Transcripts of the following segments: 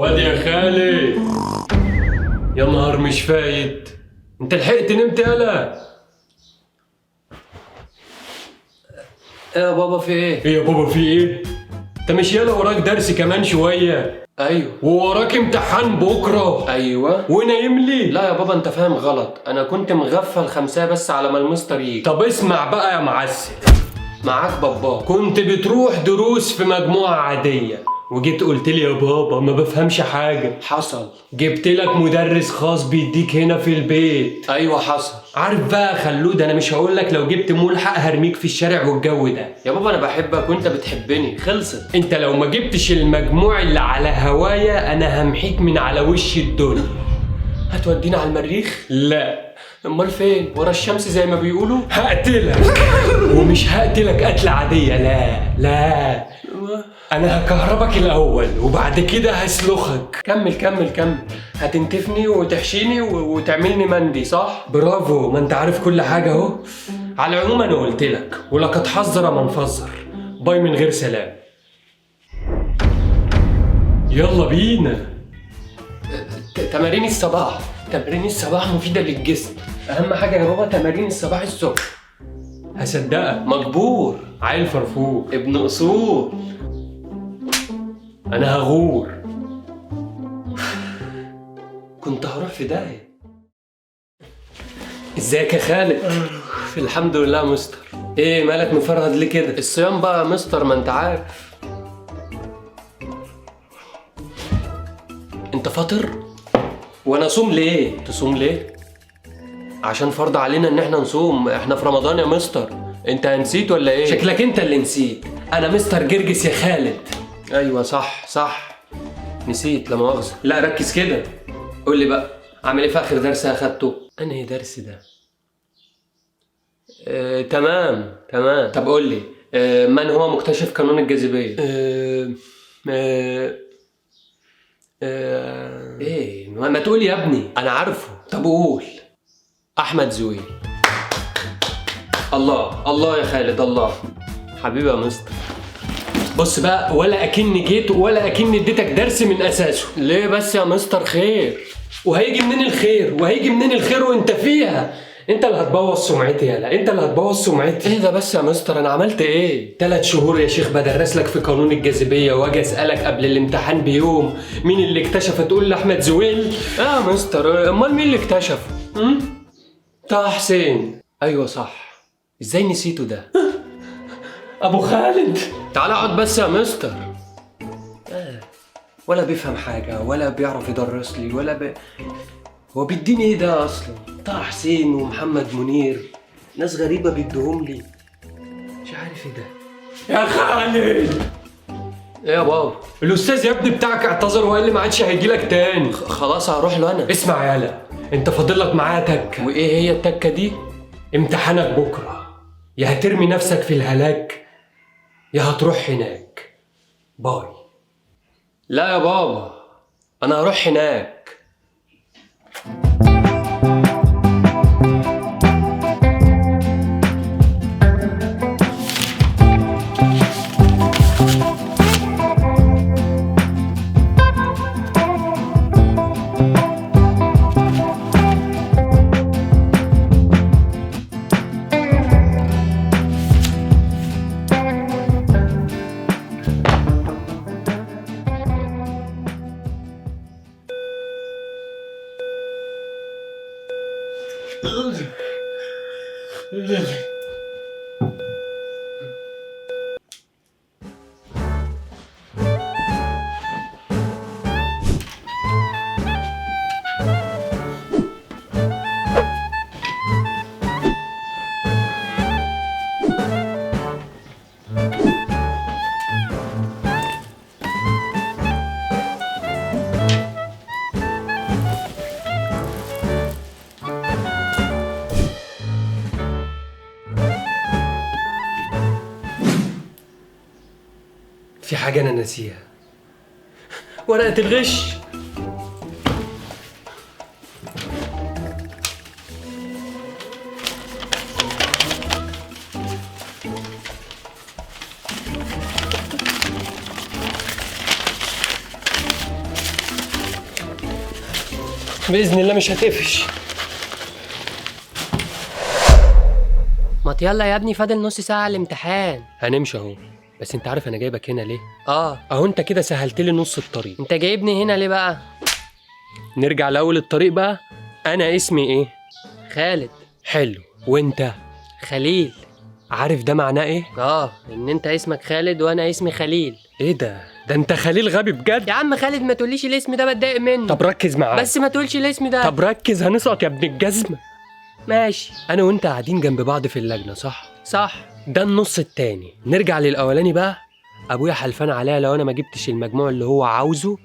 وادي يا خالد. يا نهار مش فايت، انت لحقت نمت يالا؟ ايه يا بابا في ايه؟ ايه يا بابا في ايه؟ انت مش يالا وراك درس كمان شويه؟ ايوه. ووراك امتحان بكره؟ ايوه. ونايم لي؟ لا يا بابا انت فاهم غلط، انا كنت مغفل 5 بس على ما المستر يجي. طب اسمع بقى يا معسل، معاك بابا. كنت بتروح دروس في مجموعه عاديه وجيت قلت لي يا بابا ما بفهمش حاجه، حصل. جبت لك مدرس خاص بيديك هنا في البيت. ايوه حصل. عارف بقى خلود، انا مش هقول لك لو جبت ملحق هرميك في الشارع والجو ده. يا بابا انا بحبك وانت بتحبني، خلصت. انت لو ما جبتش المجموع اللي على هوايا انا همحيك من على وش الدنيا. هتودينا على المريخ؟ لا. امال فين؟ ورا الشمس زي ما بيقولوا؟ هقتلك. ومش هقتلك قتلة عادية، لا انا هكهربك الاول وبعد كده هسلخك. كمل كمل كمل. هتنتفني وتحشيني وتعملني مندي صح؟ برافو، ما انت عارف كل حاجة اهو. على العموم انا قلت لك ولقد حذر من فزر. باي من غير سلام. يلا بينا. تمارين الصباح. تمارين الصباح مفيدة للجسم. أهم حاجة يا بابا تمارين الصباح الصبح. هصدقك. مجبور. عيل فرفور. ابن أصول. أنا هغور. كنت هروح في داهية. ازيك يا خالد؟ الحمد لله يا مستر. ايه مالك مفرهد ليه كده؟ الصيام بقى يا مستر، ما انت عارف. انت فاطر؟ وانا اصوم ليه؟ تصوم ليه؟ عشان فرض علينا ان احنا نصوم، احنا في رمضان يا مستر. انت نسيت ولا ايه؟ شكلك انت اللي نسيت. انا مستر جرجس يا خالد. ايوه صح صح، نسيت لا مؤاخذة. لا ركز كده. قول لي بقى، عامل ايه في اخر درس اخدته؟ انهي درس ده؟ تمام. طب قول لي، من هو مكتشف قانون الجاذبية؟ ايه ما تقول يا ابني. انا عارفه. طب قول. احمد زويل. الله يا خالد الله. حبيبي يا مستر. بص بقى، ولا اكني جيت ولا اكني اديتك درس من اساسه. ليه بس يا مستر؟ خير. وهيجي منين الخير وانت فيها؟ انت اللي هتبوظ سمعتي يالا، انت اللي هتبوظ سمعتي. ايه ده بس يا مستر؟ انا عملت ايه؟ 3 شهور يا شيخ بدرس لك في قانون الجاذبية واجي اسألك قبل الامتحان بيوم مين اللي اكتشف، تقول لي احمد زويل. يا مستر امال مين اللي اكتشفه؟ طه حسين. ايوه صح. ازاي نسيته ده؟ ابو خالد. تعالى اقعد بس يا مستر. ولا بيفهم حاجة ولا بيعرف يدرس لي ولا هو بيديني ايه ده اصلا؟ طه حسين ومحمد منير، ناس غريبة بيدوهم لي، مش عارف ايه ده. يا خالد. ايه يا بابا؟ الاستاذ يا ابني بتاعك اعتذر وقال لي ما عادش هيجيلك تاني. خلاص هروح له انا. اسمع يالا، انت فاضل لك معايا تكة. وايه هي التكة دي؟ امتحانك بكرة، يا هترمي نفسك في الهلاك يا هتروح هناك. باي. لا يا بابا، انا هروح هناك. في حاجة أنا ناسيها، ورقة الغش. باذن الله مش هتقفش. ما يلا يا ابني، فاضل نص ساعة على الامتحان. هنمشي اهو، بس انت عارف انا جايبك هنا ليه؟ اه. اهو انت كده سهلت لي نص الطريق. انت جايبني هنا ليه بقى؟ نرجع لاول الطريق بقى. انا اسمي ايه؟ خالد. حلو. وانت؟ خليل. عارف ده معناه ايه؟ ان انت اسمك خالد وانا اسمي خليل. ايه ده انت خليل غبي بجد. يا عم خالد ما تقوليش الاسم ده، بتضايق منه. طب ركز معايا. بس ما تقولش الاسم ده. طب ركز هنسقط يا ابن الجزمه. ماشي. انا وانت قاعدين جنب بعض في اللجنه، صح؟ صح. ده النص التاني. نرجع للاولاني بقى. ابويا حلفان عليا لو انا ما جبتش المجموع اللي هو عاوزه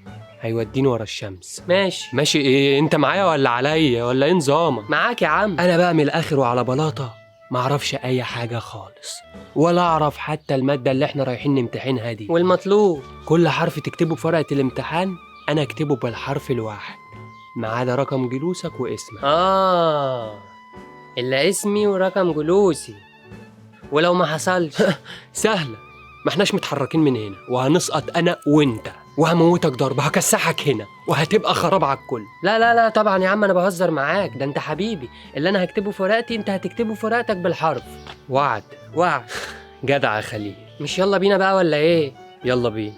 هيوديني ورا الشمس. ماشي. ماشي ايه؟ انت معايا ولا عليا ولا ايه نظامك؟ معاك يا عم. انا بقى من الاخر وعلى بلاطه ما اعرفش اي حاجه خالص، ولا اعرف حتى الماده اللي احنا رايحين نمتحنها دي. والمطلوب كل حرف تكتبه في ورقه الامتحان انا اكتبه بالحرف الواحد ما عدا رقم جلوسك واسمك. الا اسمي ورقم جلوسي، ولو ما حصلش سهله. ما احناش متحركين من هنا، وهنسقط انا وانت، وهموتك ضرب، هكسحك هنا، وهتبقى خراب على الكل. لا لا لا طبعا يا عم، انا بهزر معاك، ده انت حبيبي. اللي انا هكتبه في ورقتي انت هتكتبه في ورقتك بالحرف. وعد. وعد. جدع يا خليل. مش يلا بينا بقى ولا ايه؟ يلا بينا.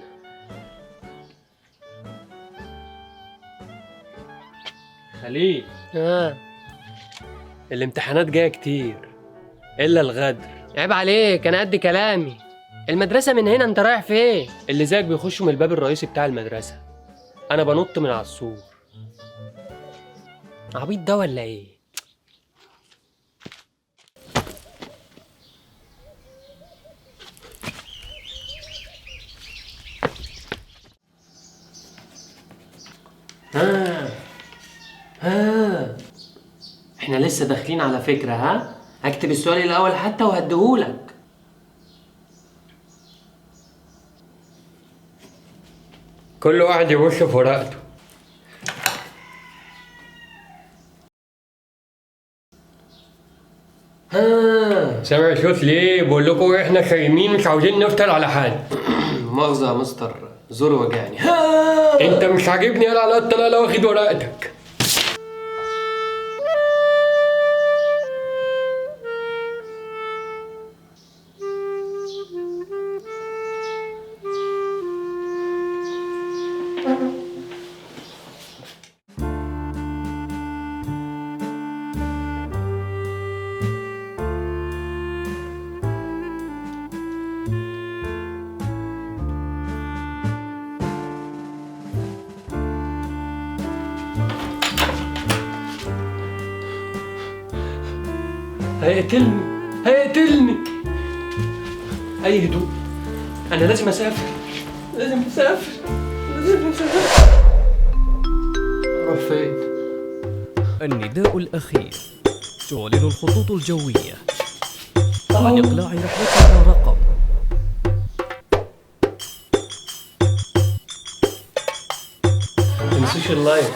خليل. الامتحانات جايه كتير الا الغدر. عيب عليك، انا قد كلامي. المدرسة من هنا، انت رايح فين؟ اللي زيك بيخشوا من الباب الرئيسي بتاع المدرسة، انا بنط من على السور. عبيط ده ولا ايه؟ احنا لسه داخلين على فكرة. هكتب السؤال الاول حتى وهديهولك. كل واحد يبص في ورقته. سامع صوت ليه؟ بقول لكم احنا صايمين مش عاوزين نفطر على حد. مؤاخذة يا مستر، زور وجعني. انت مش عاجبني، يلا على الطلاله واخد ورقتك. هيقتلني هيقتلني. اي هدوء، انا لازم اسافر، لازم اسافر، لازم اسافر. اروح فين؟ النداء الأخير. تعلن الخطوط الجوية عن إقلاع رحلتها رقم. متنسوش اللايك.